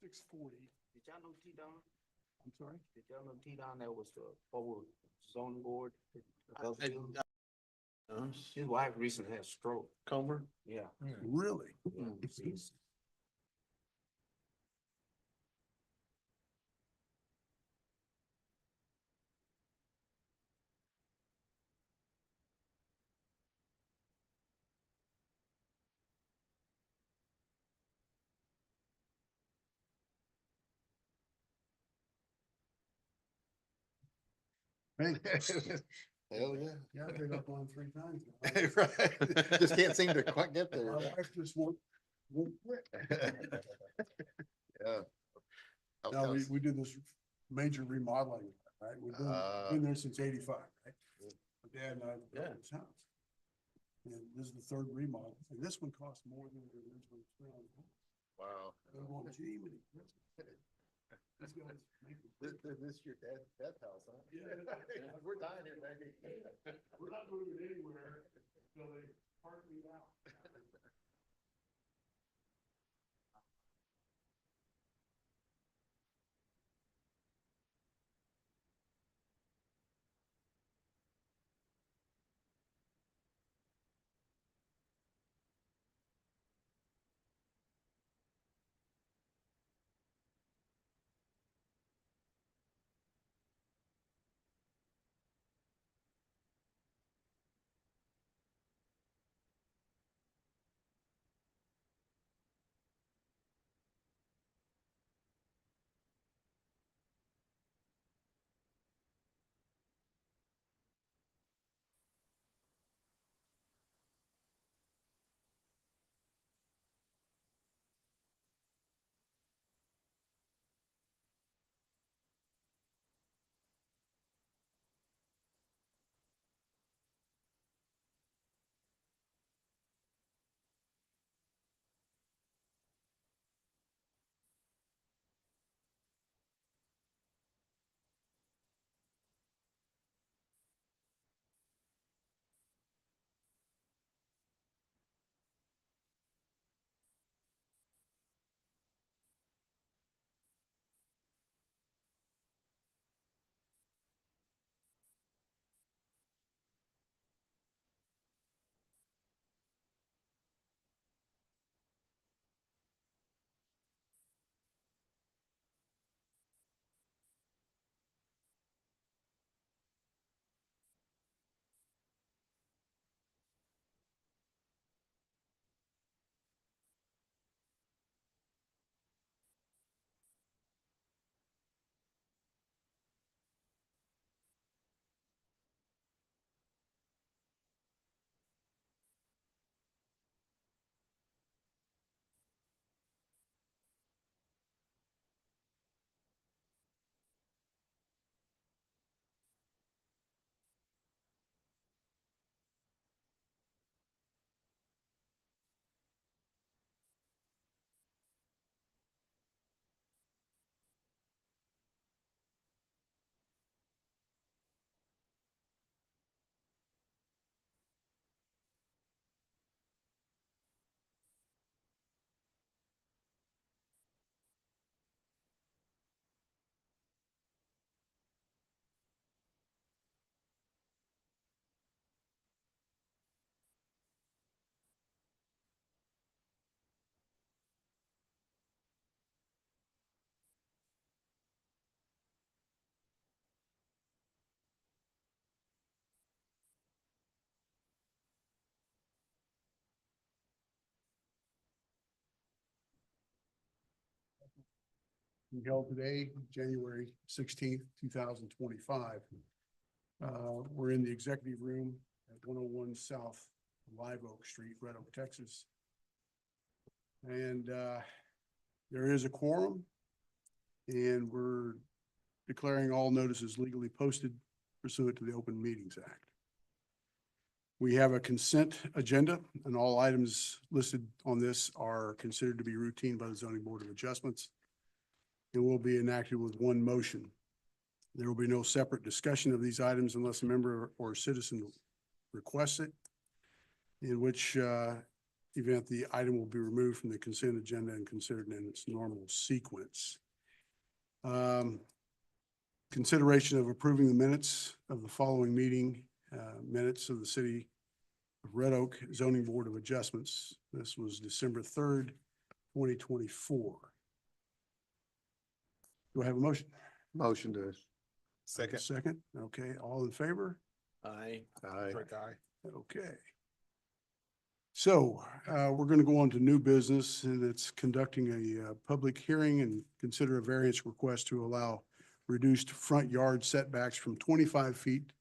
640. Did y'all know T-Don? I'm sorry? Did y'all know T-Don that was the forward zoning board? His wife recently had a stroke. Comer? Yeah. Really? Yeah. He's- Hey, Hell yeah. yeah, I've been up on 3 times now. Right. Just can't seem to quite get there. My wife just won't quit. Yeah. Now, we did this major remodeling, right? We've been there since 85, right? Yeah. My dad and I Yeah. built this house. And this is the third remodel, and this one cost more than the original ground. Wow. They're going, gee, many. These guys make it. This your dad's house, huh? Yeah. We're dying here, baby. We're not moving anywhere until they park me out. We held today, January 16th, 2025. We're in the executive room at 101 South Live Oak Street, Red Oak, Texas. And there is a quorum, and we're declaring all notices legally posted pursuant to the Open Meetings Act. We have a consent agenda, and all items listed on this are considered to be routine by the Zoning Board of Adjustments and will be enacted with one motion. There will be no separate discussion of these items unless a member or citizen requests it, in which event, the item will be removed from the consent agenda and considered in its normal sequence. Consideration of approving the minutes of the following meeting, minutes of the City of Red Oak Zoning Board of Adjustments. This was December 3rd, 2024. Do I have a motion? Motion to. Second. Second. Okay, all in favor? Aye. Aye. Okay. So we're going to go on to new business, and it's conducting a public hearing and consider a variance request to allow reduced front yard setbacks from 25 feet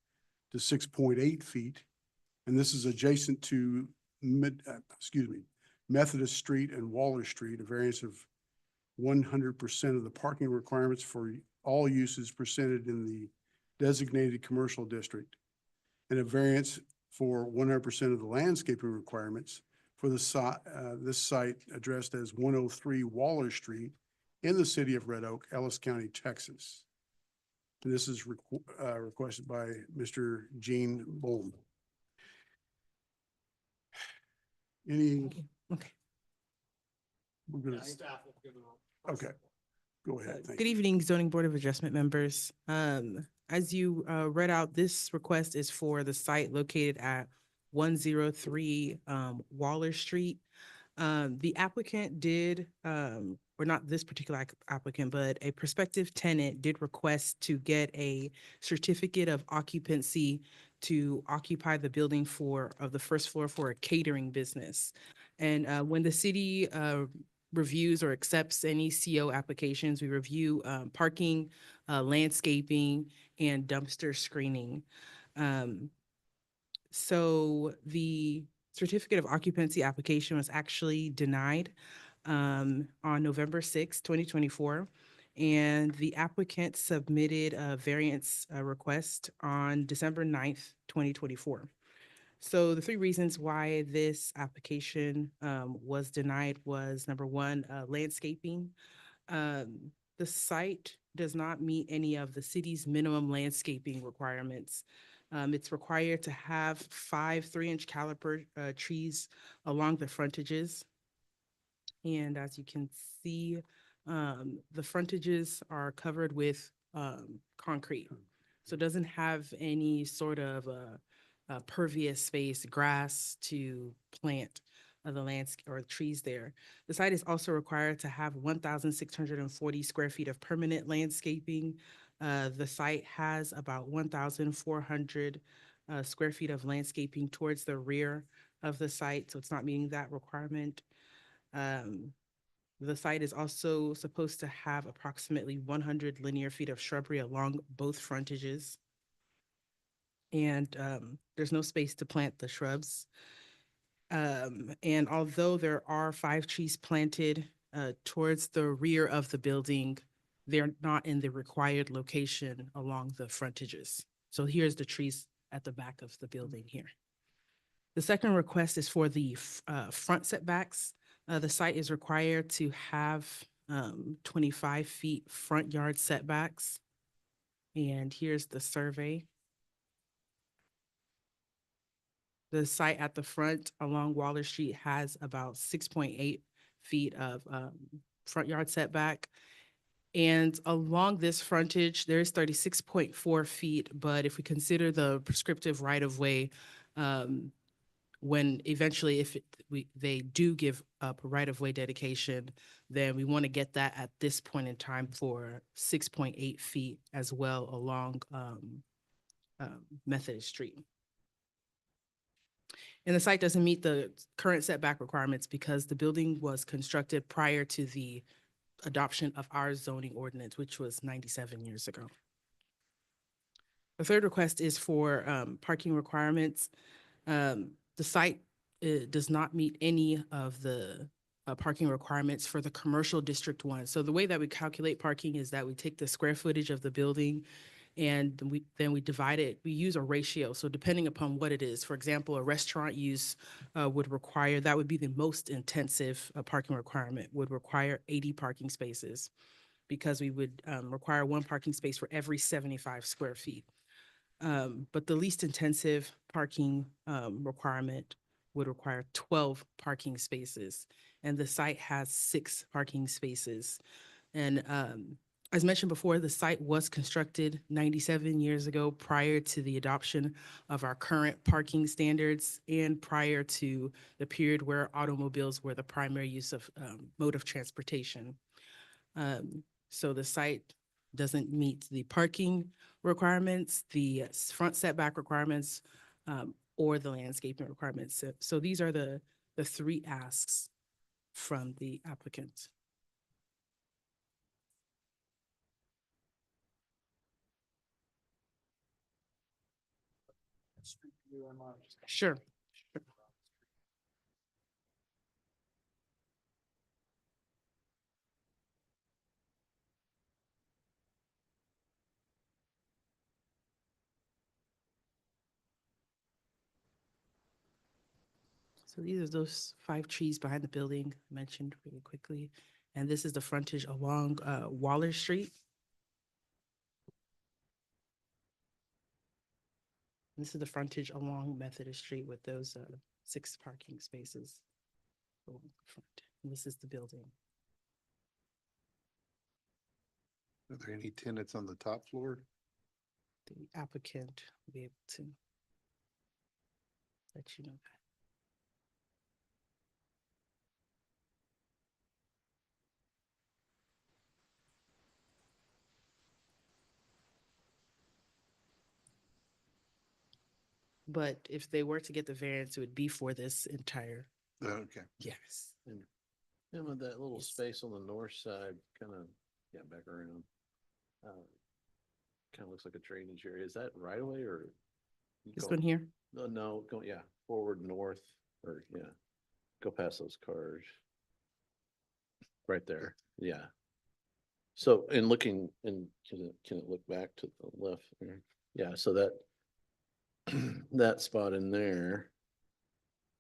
to 6.8 feet. And this is adjacent to Methodist Street and Waller Street, a variance of 100% of the parking requirements for all uses presented in the designated commercial district, and a variance for 100% of the landscaping requirements for the this site addressed as 103 Waller Street in the city of Red Oak, Ellis County, Texas. And this is requested by Mr. Gene Bolm. Any? Okay. We're gonna, okay, go ahead. Thank Good you. evening, Zoning Board of Adjustment members. As you read out, this request is for the site located at 103 Waller Street. The applicant did, or not this particular applicant, but a prospective tenant did request to get a certificate of occupancy to occupy the building of the first floor for a catering business. And when the city reviews or accepts any CO applications, we review parking, landscaping, and dumpster screening. So the certificate of occupancy application was actually denied on November 6, 2024. And the applicant submitted a variance request on December 9th, 2024. So the three reasons why this application was denied was number one, landscaping. The site does not meet any of the city's minimum landscaping requirements. It's required to have 5 3-inch caliper trees along the frontages. And as you can see, the frontages are covered with concrete. So it doesn't have any sort of pervious space, grass to plant the landscape or trees there. The site is also required to have 1,640 square feet of permanent landscaping. The site has about 1,400 square feet of landscaping towards the rear of the site, so it's not meeting that requirement. The site is also supposed to have approximately 100 linear feet of shrubbery along both frontages. And there's no space to plant the shrubs. And although there are 5 trees planted towards the rear of the building, they're not in the required location along the frontages. So here's the trees at the back of the building here. The second request is for the front setbacks. The site is required to have 25 feet front yard setbacks. And here's the survey. The site at the front along Waller Street has about 6.8 feet of front yard setback. And along this frontage, there's 36.4 feet, but if we consider the prescriptive right-of-way, when eventually they do give up a right-of-way dedication, then we want to get that at this point in time for 6.8 feet as well along Methodist Street. And the site doesn't meet the current setback requirements because the building was constructed prior to the adoption of our zoning ordinance, which was 97 years ago. The third request is for parking requirements. The site does not meet any of the parking requirements for the commercial district 1. So the way that we calculate parking is that we take the square footage of the building and then we divide it. We use a ratio. So depending upon what it is, for example, a restaurant use would require, that would be the most intensive parking requirement, would require 80 parking spaces because we would require 1 parking space for every 75 square feet. But the least intensive parking requirement would require 12 parking spaces, and the site has 6 parking spaces. And as mentioned before, the site was constructed 97 years ago prior to the adoption of our current parking standards and prior to the period where automobiles were the primary use of mode of transportation. So the site doesn't meet the parking requirements, the front setback requirements, or the landscaping requirements. So these are the 3 asks from the applicant. Sure. So these are those 5 trees behind the building I mentioned really quickly. And this is the frontage along Waller Street. This is the frontage along Methodist Street with those 6 parking spaces along the front. And this is the building. Are there any tenants on the top floor? The applicant will be able to let you know that. But if they were to get the variance, it would be for this entire, Okay. yes. And with that little Yes. space on the north side, kind of, yeah, back around. Kind of looks like a drainage area. Is that right away or? you This go- one here, No, go, yeah, forward north or, yeah, go past those cars. Right there, yeah. So in looking, and can it look back to the left there? Yeah, so that, that spot in there,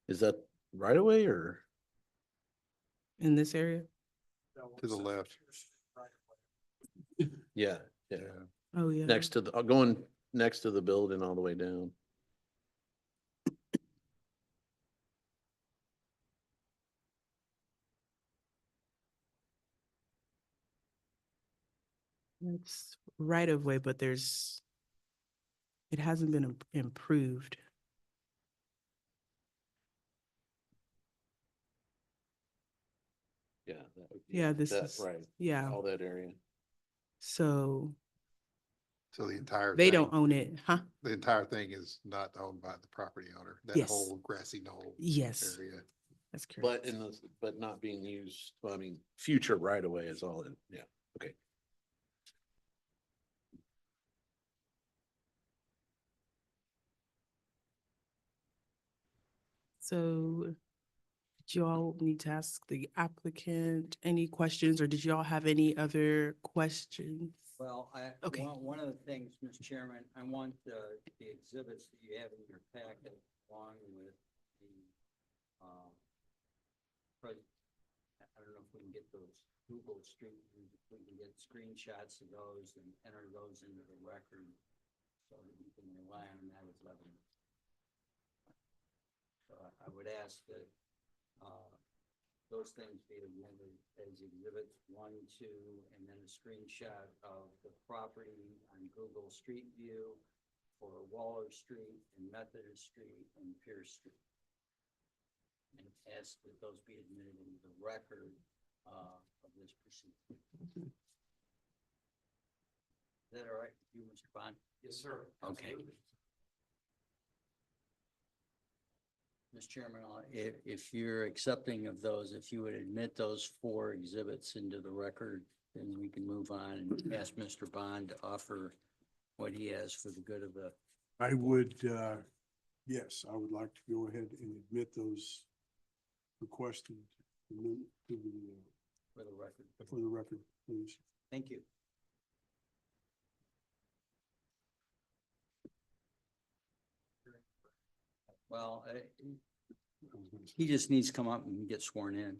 is that right away or? in this area. To the left. Yeah, yeah, Oh, yeah. next to the, going next to the building all the way down. It's right of way, but it hasn't been improved. Yeah. that would be- Yeah, this that- is, Right, yeah. all that area. So So the entire. they thing- don't own it, huh? The entire thing is not owned by the property owner, that Yes. whole grassy knoll Yes, area. that's correct. But in the, but not being used, well, I mean, future right away is all in, yeah, okay. So did you all need to ask the applicant any questions, or did you all have any other questions? Well, Okay. one of the things, Mr. Chairman, I want the exhibits that you have in your packet along with the, I don't know if we can get those Google Street, views, if we can get screenshots of those and enter those into the record so that you can rely on that as evidence. So I would ask that, those things be amended as exhibits 1, 2, and then a screenshot of the property on Google Street View for Waller Street and Methodist Street and Pierce Street. And ask that those be admitted into the record of this proceeding. Is that all right with you, Mr. Bond? Yes, sir. Okay. Mr. Chairman, if you're accepting of those, if you would admit those 4 exhibits into the record, then we can move on and ask Mr. Bond to offer what he has for the good of the, I would, yes, I would like to go ahead and admit those requested to for the record. for the record, please. Thank you. Well, he just needs to come up and get sworn in.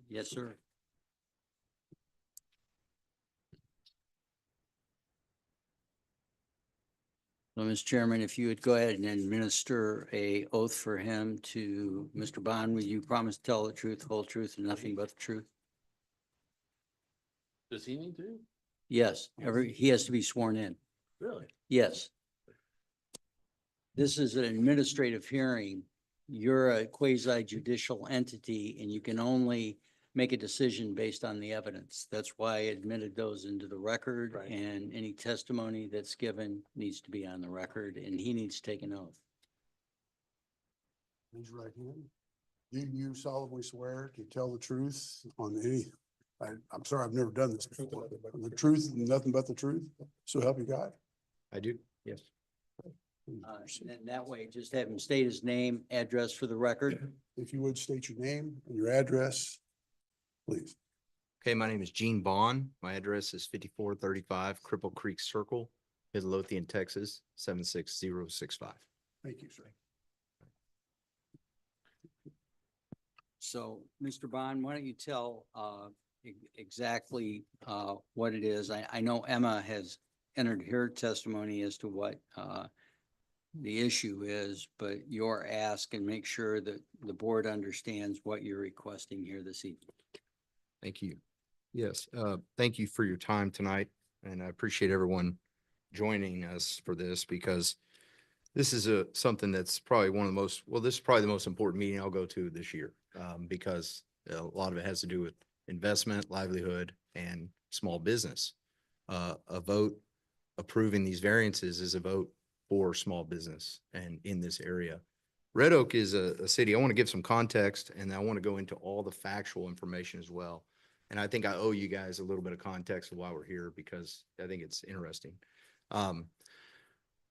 Yes, sir. So, Mr. Chairman, if you would go ahead and administer a oath for him to Mr. Bond, will you promise to tell the truth, whole truth, and nothing but the truth? Does he need to? Yes, he has to be sworn in. Really? Yes. This is an administrative hearing. You're a quasi judicial entity and you can only make a decision based on the evidence. That's why I admitted those into the record, Right. and any testimony that's given needs to be on the record, and he needs to take an oath. Raise your right hand. Do you solemnly swear to tell the truth on any, I'm sorry, I've never done this before. The truth and nothing but the truth? So help you God. I do, yes. And that way, just have him state his name, address for the record. If you would state your name and your address, please. Okay, my name is Gene Bond. My address is 5435 Cripple Creek Circle, Midlothian, Texas, 76065. Thank you, sir. So, Mr. Bond, why don't you tell exactly what it is? I know Emma has entered her testimony as to what the issue is, but your ask and make sure that the board understands what you're requesting here this evening. Thank you. Yes, thank you for your time tonight, and I appreciate everyone joining us for this because this is something that's probably one of the most, well, this is probably the most important meeting I'll go to this year, because a lot of it has to do with investment, livelihood, and small business. A vote approving these variances is a vote for small business and in this area. Red Oak is a city. I want to give some context, and I want to go into all the factual information as well. And I think I owe you guys a little bit of context of why we're here because I think it's interesting.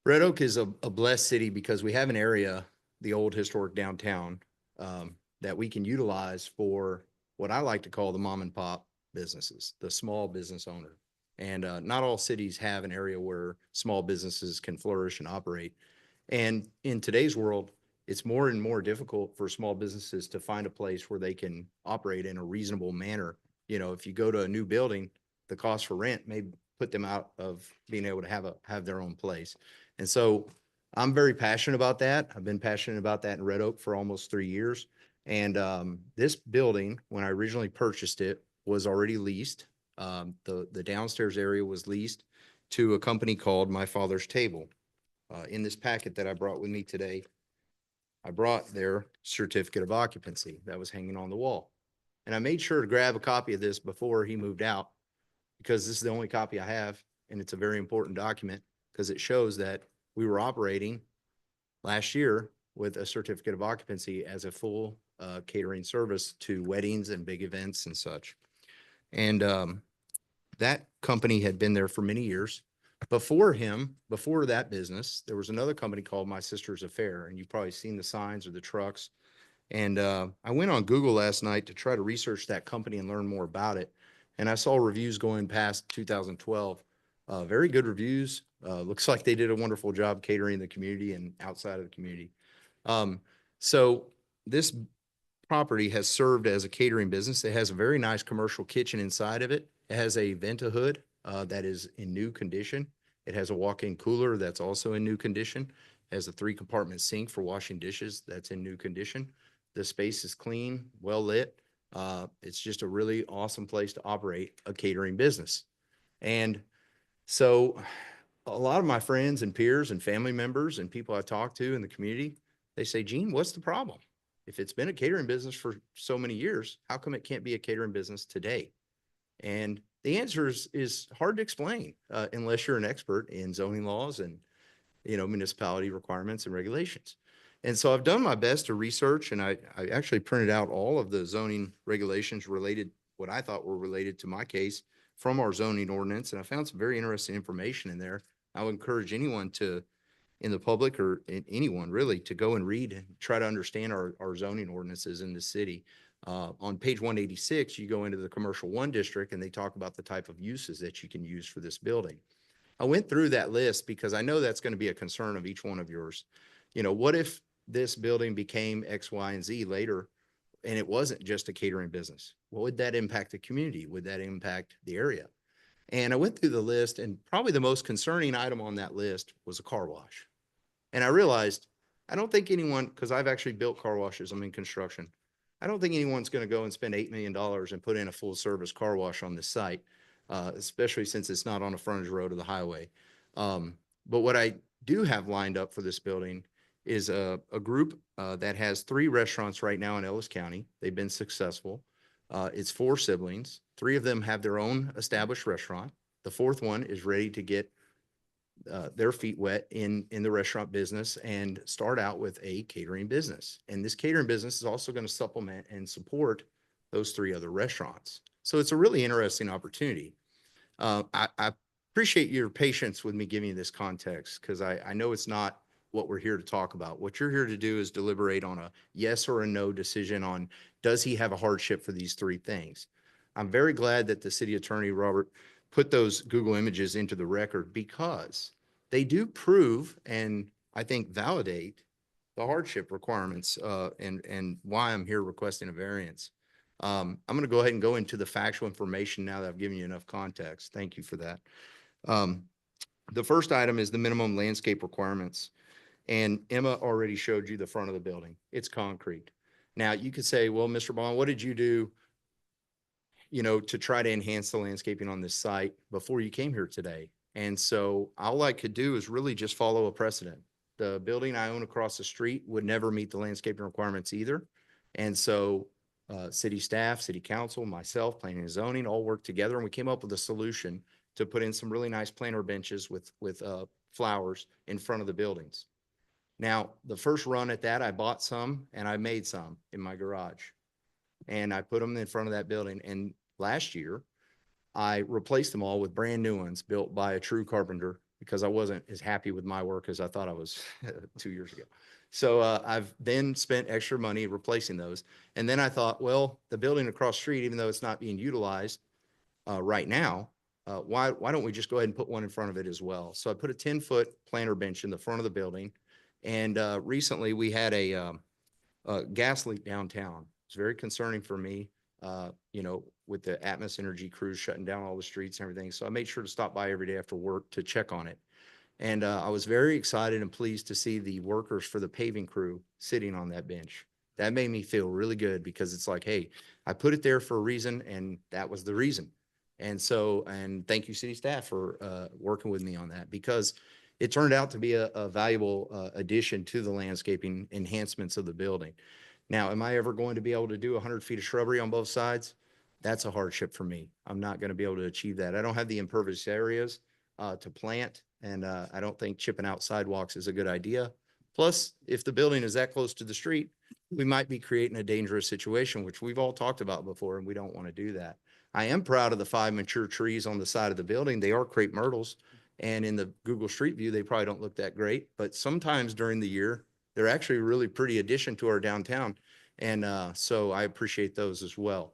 Red Oak is a blessed city because we have an area, the old historic downtown, that we can utilize for what I like to call the mom and pop businesses, the small business owner. And not all cities have an area where small businesses can flourish and operate. And in today's world, it's more and more difficult for small businesses to find a place where they can operate in a reasonable manner. You know, if you go to a new building, the cost for rent may put them out of being able to have their own place. And so I'm very passionate about that. I've been passionate about that in Red Oak for almost 3 years. And this building, when I originally purchased it, was already leased. The downstairs area was leased to a company called My Father's Table. In this packet that I brought with me today, I brought their certificate of occupancy that was hanging on the wall. And I made sure to grab a copy of this before he moved out because this is the only copy I have. And it's a very important document because it shows that we were operating last year with a certificate of occupancy as a full catering service to weddings and big events and such. And that company had been there for many years. Before that business, there was another company called My Sister's Affair, and you've probably seen the signs or the trucks. And I went on Google last night to try to research that company and learn more about it. And I saw reviews going past 2012, very good reviews. Looks like they did a wonderful job catering the community and outside of the community. So this property has served as a catering business. It has a very nice commercial kitchen inside of it. It has a Vent-A-Hood that is in new condition. It has a walk-in cooler that's also in new condition. It has a 3-compartment sink for washing dishes that's in new condition. The space is clean, well lit. It's just a really awesome place to operate a catering business. And so a lot of my friends and peers and family members and people I talk to in the community, they say, Gene, what's the problem? If it's been a catering business for so many years, how come it can't be a catering business today? And the answer is hard to explain unless you're an expert in zoning laws and, you know, municipality requirements and regulations. And so I've done my best to research, and I actually printed out all of the zoning regulations related, what I thought were related to my case from our zoning ordinance. And I found some very interesting information in there. I would encourage anyone to, in the public or anyone really, to go and read and try to understand our zoning ordinances in the city. On page 186, you go into the commercial 1 district and they talk about the type of uses that you can use for this building. I went through that list because I know that's going to be a concern of each one of yours. You know, what if this building became X, Y, and Z later and it wasn't just a catering business? What would that impact the community? Would that impact the area? And I went through the list, and probably the most concerning item on that list was a car wash. And I realized, I don't think anyone, because I've actually built car washes, I'm in construction. I don't think anyone's going to go and spend $8 million and put in a full service car wash on this site, especially since it's not on a frontage road of the highway. But what I do have lined up for this building is a group that has 3 restaurants right now in Ellis County. They've been successful. It's 4 siblings. 3 of them have their own established restaurant. The 4th one is ready to get their feet wet in the restaurant business and start out with a catering business. And this catering business is also going to supplement and support those 3 other restaurants. So it's a really interesting opportunity. I appreciate your patience with me giving you this context, because I know it's not what we're here to talk about. What you're here to do is deliberate on a yes or a no decision on, does he have a hardship for these 3 things? I'm very glad that the city attorney, Robert, put those Google images into the record, because they do prove and I think validate the hardship requirements and why I'm here requesting a variance. I'm going to go ahead and go into the factual information now that I've given you enough context. Thank you for that. The first item is the minimum landscape requirements. And Emma already showed you the front of the building. It's concrete. Now you could say, well, Mr. Bond, what did you do, to try to enhance the landscaping on this site before you came here today? And so all I could do is really just follow a precedent. The building I own across the street would never meet the landscaping requirements either. And so city staff, city council, myself, planning and zoning all worked together, and we came up with a solution to put in some really nice planter benches with flowers in front of the buildings. Now, the first run at that, I bought some and I made some in my garage, and I put them in front of that building. And last year, I replaced them all with brand new ones built by a true carpenter, because I wasn't as happy with my work as I thought I was 2 years ago. So I've then spent extra money replacing those. And then I thought, well, the building across the street, even though it's not being utilized right now, why don't we just go ahead and put one in front of it as well? So I put a 10-foot planter bench in the front of the building. And recently we had a gas leak downtown. It's very concerning for me, with the Atmos Energy crews shutting down all the streets and everything. So I made sure to stop by every day after work to check on it. And I was very excited and pleased to see the workers for the paving crew sitting on that bench. That made me feel really good, because it's like, hey, I put it there for a reason, and that was the reason. And so, and thank you, city staff, for working with me on that, because it turned out to be a valuable addition to the landscaping enhancements of the building. Now, am I ever going to be able to do 100 feet of shrubbery on both sides? That's a hardship for me. I'm not going to be able to achieve that. I don't have the impervious areas to plant, and I don't think chipping out sidewalks is a good idea. Plus, if the building is that close to the street, we might be creating a dangerous situation, which we've all talked about before, and we don't want to do that. I am proud of the 5 mature trees on the side of the building. They are crepe myrtles, and in the Google Street View, they probably don't look that great, but sometimes during the year, they're actually a really pretty addition to our downtown. And so I appreciate those as well.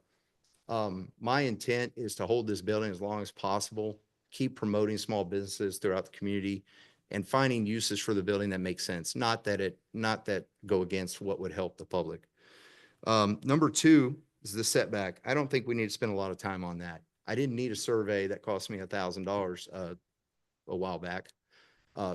My intent is to hold this building as long as possible, keep promoting small businesses throughout the community, and finding uses for the building that make sense, not that go against what would help the public. Number 2 is the setback. I don't think we need to spend a lot of time on that. I didn't need a survey that cost me $1,000 a while back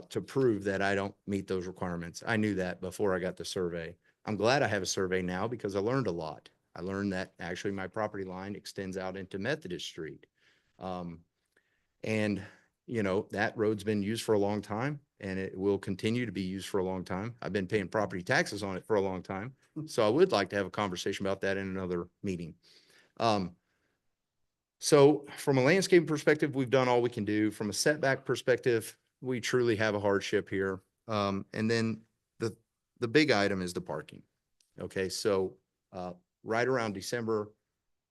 to prove that I don't meet those requirements. I knew that before I got the survey. I'm glad I have a survey now, because I learned a lot. I learned that actually my property line extends out into Methodist Street. And that road's been used for a long time, and it will continue to be used for a long time. I've been paying property taxes on it for a long time. So I would like to have a conversation about that in another meeting. So from a landscape perspective, we've done all we can do. From a setback perspective, we truly have a hardship here. And then the big item is the parking. Okay, so right around December,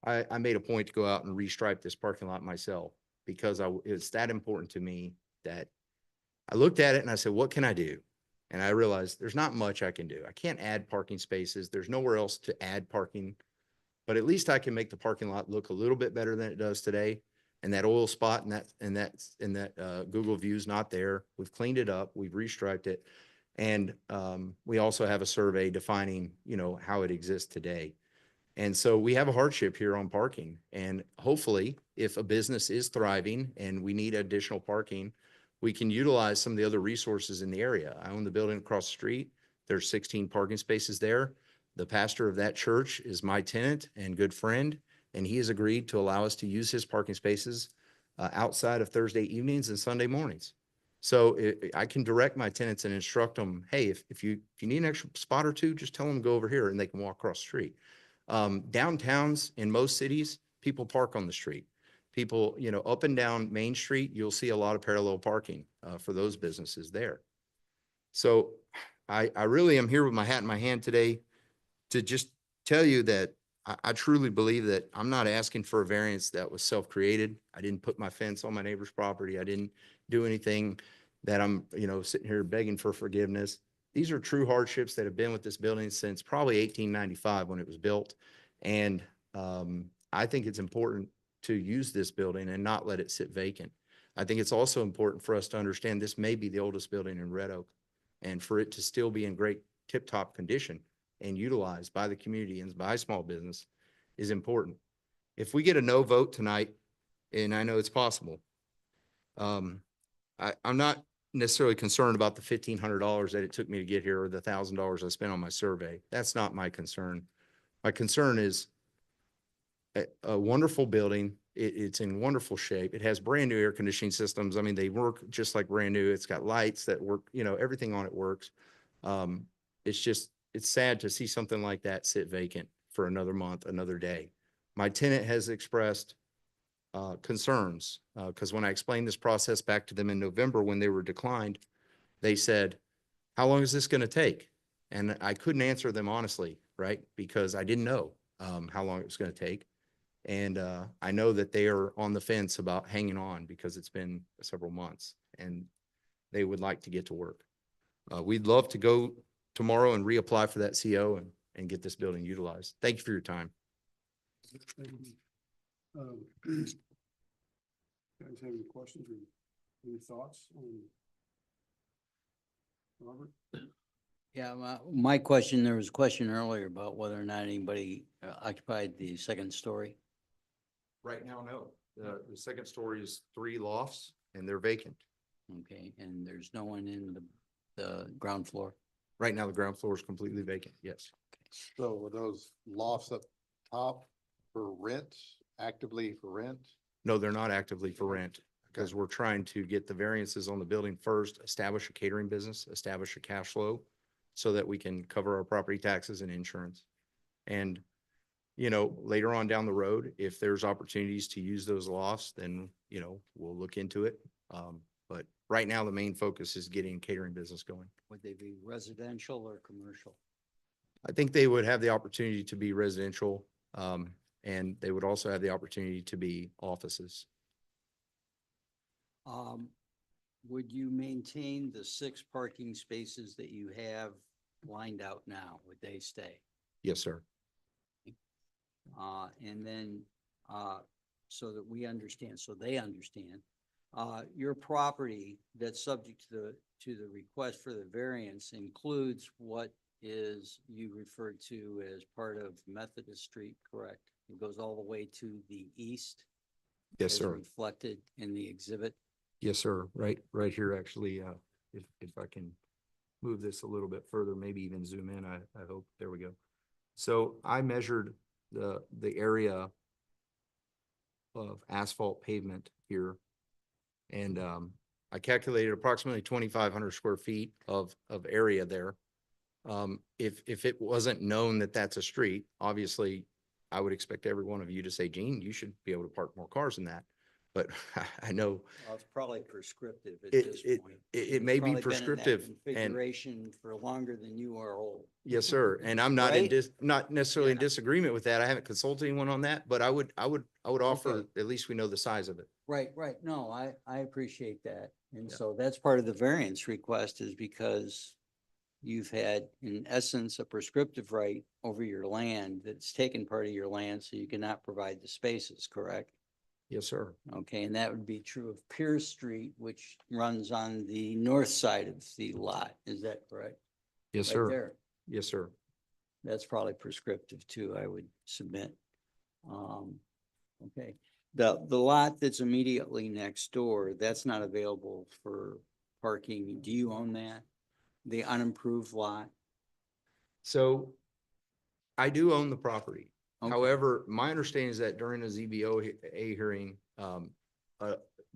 I made a point to go out and restripe this parking lot myself, because it's that important to me that I looked at it and I said, what can I do? And I realized there's not much I can do. I can't add parking spaces. There's nowhere else to add parking, but at least I can make the parking lot look a little bit better than it does today. And that oil spot and that Google view is not there. We've cleaned it up. We've restriped it. And we also have a survey defining, how it exists today. And so we have a hardship here on parking. And hopefully, if a business is thriving and we need additional parking, we can utilize some of the other resources in the area. I own the building across the street. There's 16 parking spaces there. The pastor of that church is my tenant and good friend, and he has agreed to allow us to use his parking spaces outside of Thursday evenings and Sunday mornings. So I can direct my tenants and instruct them, hey, if you need an extra spot or two, just tell them to go over here and they can walk across the street. Downtowns in most cities, people park on the street. People, up and down Main Street, you'll see a lot of parallel parking for those businesses there. So I really am here with my hat in my hand today to just tell you that I truly believe that I'm not asking for a variance that was self-created. I didn't put my fence on my neighbor's property. I didn't do anything that I'm, sitting here begging for forgiveness. These are true hardships that have been with this building since probably 1895 when it was built. And I think it's important to use this building and not let it sit vacant. I think it's also important for us to understand this may be the oldest building in Red Oak, and for it to still be in great tip-top condition and utilized by the community and by small business is important. If we get a no vote tonight, and I know it's possible, I'm not necessarily concerned about the $1,500 that it took me to get here or the $1,000 I spent on my survey. That's not my concern. My concern is a wonderful building. It's in wonderful shape. It has brand new air conditioning systems. I mean, they work just like brand new. It's got lights that work, everything on it works. It's sad to see something like that sit vacant for another month, another day. My tenant has expressed concerns because when I explained this process back to them in November when they were declined, they said, how long is this going to take? And I couldn't answer them honestly, right? Because I didn't know how long it was going to take. And I know that they are on the fence about hanging on because it's been several months and they would like to get to work. We'd love to go tomorrow and reapply for that CO and get this building utilized. Thank you for your time. Guys have any questions or any thoughts on Robert? Yeah, my question, there was a question earlier about whether or not anybody occupied the second story. Right now, no. The second story is 3 lofts and they're vacant. Okay, and there's no one in the ground floor. Right now, the ground floor is completely vacant. Yes. So were those lofts up top for rent, actively for rent? No, they're not actively for rent because we're trying to get the variances on the building first, establish a catering business, establish a cash flow so that we can cover our property taxes and insurance. And, later on down the road, if there's opportunities to use those lofts, then, we'll look into it. But right now, the main focus is getting catering business going. Would they be residential or commercial? I think they would have the opportunity to be residential, and they would also have the opportunity to be offices. Would you maintain the 6 parking spaces that you have lined out now? Would they stay? Yes, sir. And then, so that we understand, so they understand, your property that's subject to the request for the variance includes what is you referred to as part of Methodist Street, correct? It goes all the way to the east. Yes, as sir. reflected in the exhibit. Yes, sir. Right here, actually, if I can move this a little bit further, maybe even zoom in, I hope. There we go. So I measured the area of asphalt pavement here. And I calculated approximately 2,500 square feet of area there. If it wasn't known that that's a street, obviously I would expect every one of you to say, Gene, you should be able to park more cars than that. But I know Well, it's probably prescriptive at it, this point. it may be Probably been in that prescriptive and configuration for longer than you are old. yes, sir. And I'm not Right? not necessarily in Yeah. disagreement with that. I haven't consulted anyone on that, but I would offer, Okay. at least we know the size of it. Right. No, I appreciate that. And Yeah. so that's part of the variance request is because you've had, in essence, a prescriptive right over your land that's taken part of your land, so you cannot provide the spaces, correct? Yes, sir. Okay, and that would be true of Pierce Street, which runs on the north side of the lot. Is that correct? Yes, Right sir. there. Yes, sir. That's probably prescriptive too, I would submit. Okay, the lot that's immediately next door, that's not available for parking. Do you own that? The unimproved lot? So I do own the property. Okay. However, my understanding is that during a ZBOA hearing, uh,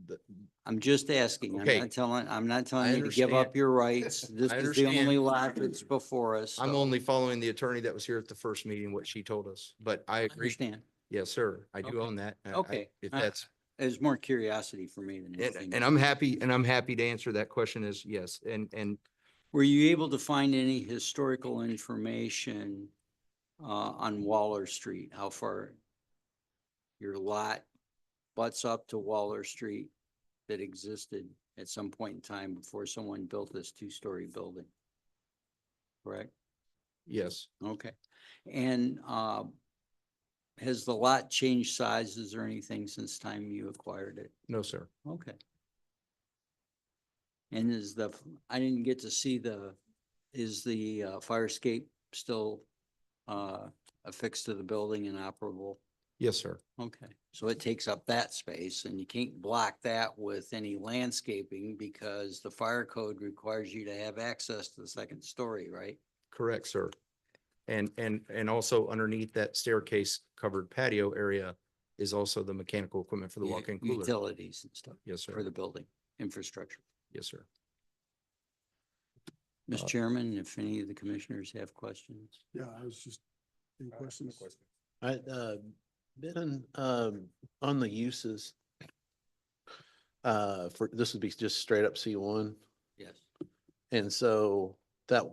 the, I'm just asking. Okay. I'm not telling I you to give up understand. your rights. This I is the only understand. lot that's before us. I'm so only following the attorney that was here at the first meeting, what she told us, but I I agree. understand. Yes, sir. I do Okay. own that. Okay. If I- that's, It's more curiosity for me than anything. and I'm happy to answer that question is yes. And Were you able to find any historical information on Waller Street? How far your lot butts up to Waller Street that existed at some point in time before someone built this two-story building? Correct? yes, Okay. And has the lot changed sizes or anything since time you acquired it? no, sir. Okay. And I didn't get to see is the fire escape still affixed to the building and operable? Yes, sir. Okay, so it takes up that space and you can't block that with any landscaping because the fire code requires you to have access to the second story, right? Correct, sir. And also underneath that staircase covered patio area is also the mechanical equipment for the walk-in cooler. Utilities and stuff Yes, for sir. the building infrastructure. Yes, sir. Mr. Chairman, if any of the commissioners have questions? Yeah, I was just, any questions? I, Ben, on the uses, this would be just straight up C1. Yes. And so that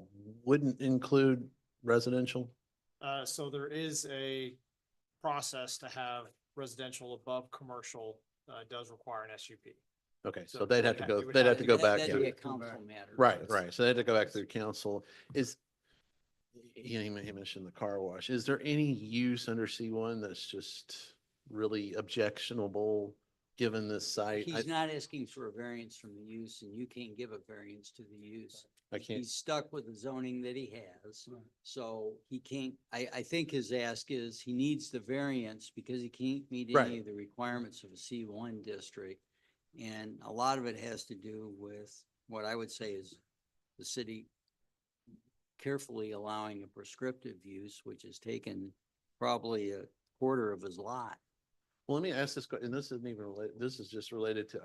wouldn't include residential? So there is a process to have residential above commercial, does require an SUP. Okay, so So they'd it have to would go, ha- it would they'd have have to to go be- back. That'd be a and- council matter. Right, right. So they had to go back through council. He mentioned the car wash. Is there any use under C1 that's just really objectionable, given this site? He's not asking for a variance from the use and you can't give a variance to the use. I can't, He's stuck with the zoning that he has. Right. So he can't, I think his ask is he needs the variance because he can't meet Right. any of the requirements of a C1 district. And a lot of it has to do with what I would say is the city carefully allowing a prescriptive use, which has taken probably a quarter of his lot. well, let me ask this, and this isn't even related, this is just related to,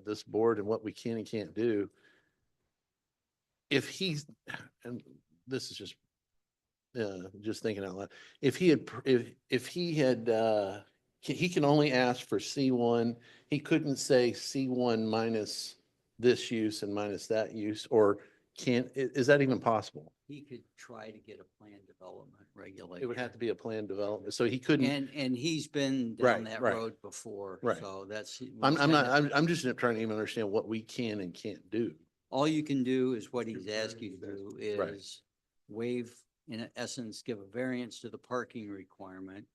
this board and what we can and can't do. If he's, and this is just thinking out loud, if he had, if he had, he can only ask for C1, he couldn't say C1 minus this use and minus that use, or is that even possible? He could try to get a plan development regulation. It would have to be a plan development, so he couldn't, And he's been Right, down that right. road before, Right. so that's. I'm just trying to even understand what we can and can't do. All you can do is what he's asked you to do Right. is waive, in essence, give a variance to the parking requirement,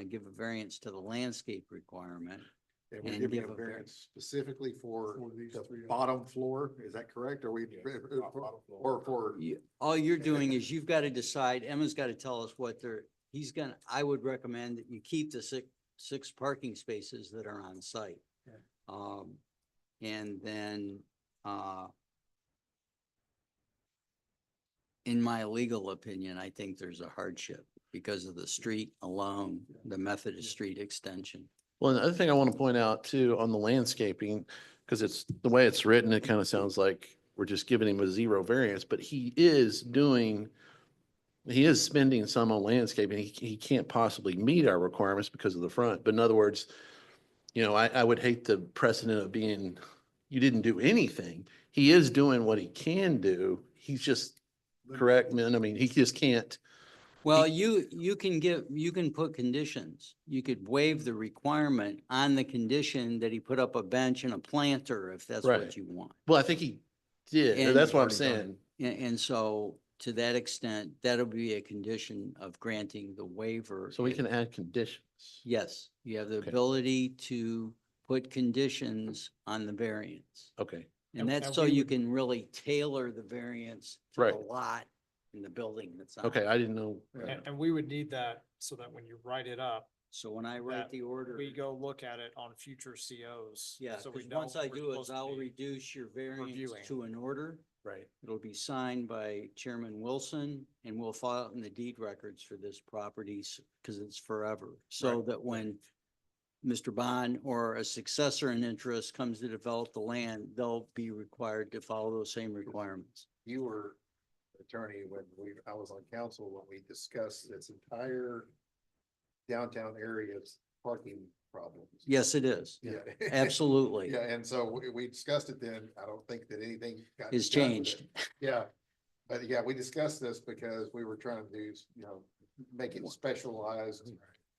give a variance to the landscape requirement. And we're And giving give a a var- variance specifically for For these the three bottom floor, is that correct? Are we, or for, All you're doing is you've got to decide, Emma's got to tell us what I would recommend that you keep the six parking spaces that are on site. Okay. And then, in my legal opinion, I think there's a hardship because of the street alone, the Methodist Street extension. Well, the other thing I want to point out too, on the landscaping, because it's the way it's written, it kind of sounds like we're just giving him a zero variance, but he is spending some on landscaping. He can't possibly meet our requirements because of the front. But in other words, I would hate the precedent of being, you didn't do anything. He is doing what he can do. He's just correct, man. I mean, he just can't. Well, you can put conditions. You could waive the requirement on the condition that he put up a bench and a planter if that's Right. what you want. Well, I think he did. And- That's what I'm Already done it. saying. And so to that extent, that'll be a condition of granting the waiver. So we can add conditions. Yes, you have the Okay. ability to put conditions on the variance. Okay. And that's And so we you would- can really tailor the variance to the Right. lot in the building that's on. Okay, I didn't know. And we would need that so that when you write it up, So when I write that the order. we go look at it on future COs. Yeah, so we because know once I what we're do supposed is to I'll be reduce your variance reviewing. to an order. Right. It'll be signed by Chairman Wilson and we'll file it in the deed records for this property because it's forever. So Right, that when Mr. Bond or a successor in interest comes to develop the land, they'll be required to follow those same requirements. You were attorney when I was on council, when we discussed this entire downtown area's parking problems. Yes, it is. Yeah. Absolutely. Yeah, and so we discussed it then. I don't think that anything got Is done with changed. it. Yeah. But yeah, we discussed this because we were trying to do, make it specialized.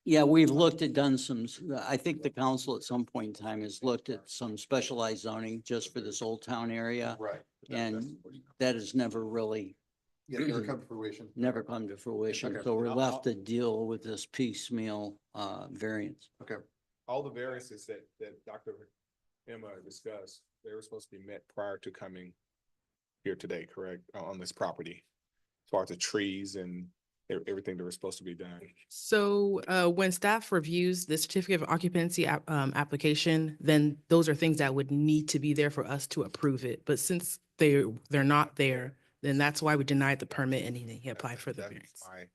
Yeah, we've done some, I think the council at some point in time has looked at some specialized zoning just for this Old Town area. Right. And that has never really, Yeah, never come to fruition. never come to fruition. Okay. So we're left to deal with this piecemeal, variance. Okay. All the variances that Dr. Emma discussed, they were supposed to be met prior to coming here today, correct, on this property? As far as the trees and everything that was supposed to be done. So when staff reviews the certificate of occupancy application, then those are things that would need to be there for us to approve it. But since they're not there, then that's why we denied the permit and he applied for the That's variance. my-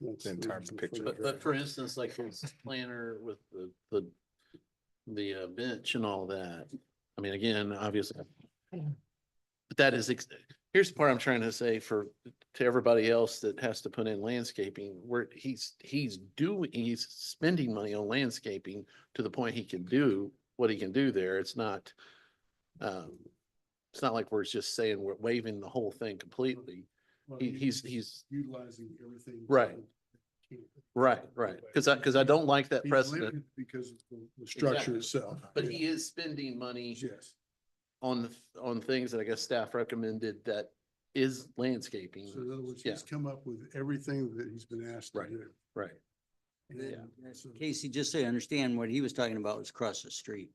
That's in terms of the picture. reason But for instance, like his planner with the bench and all that, I mean, again, obviously. But that is, here's the part I'm trying to say to everybody else that has to put in landscaping, where he's spending money on landscaping to the point he can do what he can do there. It's not like we're just saying we're waiving the whole thing completely. Well, He's utilizing everything. Right. right. Because I don't like that He's precedent, limited because of the structure Exactly. itself. but he is spending money Yes. on things that I guess staff recommended that is landscaping. So in other words, Yeah. he's come up with everything that he's been asked to Right. do. Right. And so- Casey, just so you understand, what he was talking about was across the street.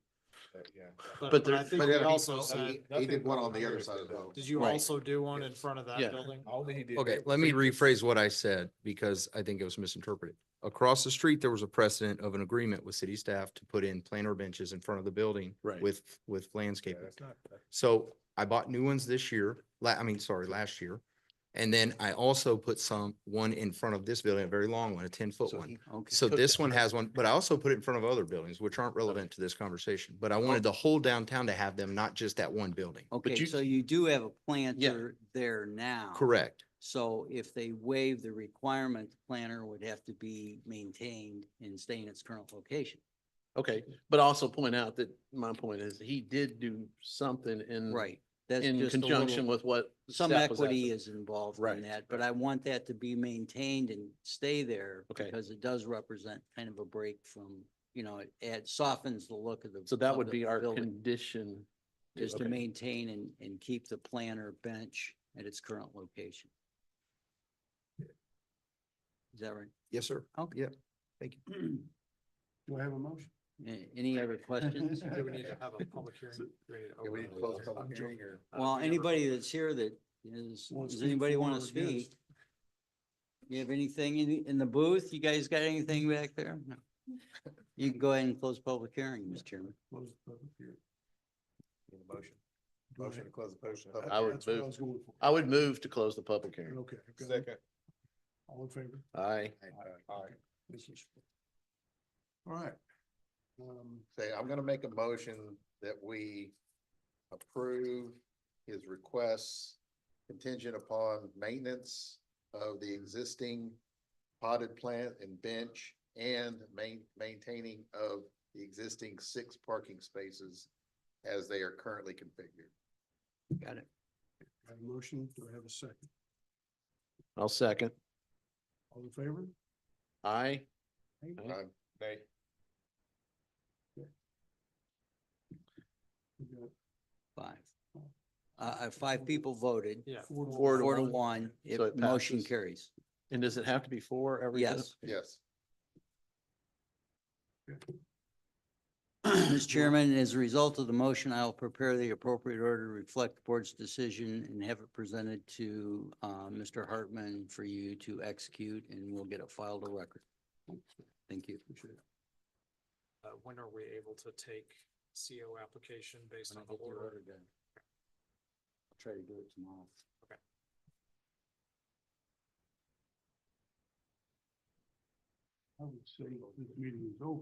Yeah. But there- I think But we yeah, also he said, did one on the other side of the road. did you Right. also do one in front of that Yeah. building? All that he did. Okay, let me rephrase what I said because I think it was misinterpreted. Across the street, there was a precedent of an agreement with city staff to put in planter benches in front of the building Right. with Yeah, landscaping. that's not. So I bought new ones this year, last year. And then I also put one in front of this building, a very long one, a 10-foot one. Okay. So took this that one right. has one, but I also put it in front of other buildings, which aren't relevant to this conversation. But I wanted the whole downtown to have them, not just that one building. Okay, you- so you do have a planter there now. Correct. So if they waive the requirement, the planter would have to be maintained and stay in its current location. Okay, but also point out that my point is he did do something Right. That's in just a conjunction little, with what. some staff was equity asking. is involved Right, in that, but I want that to be maintained and stay there. Okay. Because it does represent kind of a break from, it softens the look of the. So that of would the be our building, condition. Is to okay. maintain and keep the planter bench at its current location. Is that right? Yes, sir. Okay. Yeah. Thank you. Do I have a motion? Any other questions? Do we need to have a public hearing? Do we need to Yeah, we open need to it? close the public hearing or? Well, anybody that's here that is, Wants does to anybody speak want to for or against? speak? You have anything in the booth? You guys got anything back there? No. You can go ahead and close public hearing, Mr. Chairman. Close the public hearing. Need a motion. Do I Motion to have- close the motion. I would That's what I move- was going for. I would move to close the public hearing. Okay. I've got it. Second. All in favor? Aye. Aye. Thank you. All right. Say, I'm gonna make a motion that we approve his requests contingent upon maintenance of the existing potted plant and bench and maintaining of the existing 6 parking spaces as they are currently configured. Got it. I have a motion. Do I have a second? I'll second. All in favor? Aye. Aye. Nay. We got 5. 5 people voted, Yeah. 4 to 1, if So it motion passes. carries. And does it have to be 4 every? time? Yes. Yes. Mr. Chairman, as a result of the motion, I will prepare the appropriate order to reflect the board's decision and have it presented to Mr. Hartman for you to execute, and we'll get it filed a record. Thank you. When are we able to take CO application based When on I the get the order? order done. I'll try to do it tomorrow. I would say this meeting is over.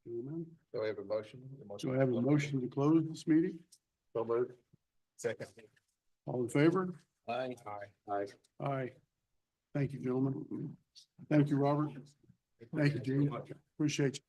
Gentlemen, Do we have a motion? do I have a motion to close this meeting? So moved. Second. All in favor? Aye. Aye. Aye. Thank you, gentlemen. Thank you, Robert. Thank you, Gene. Appreciate you.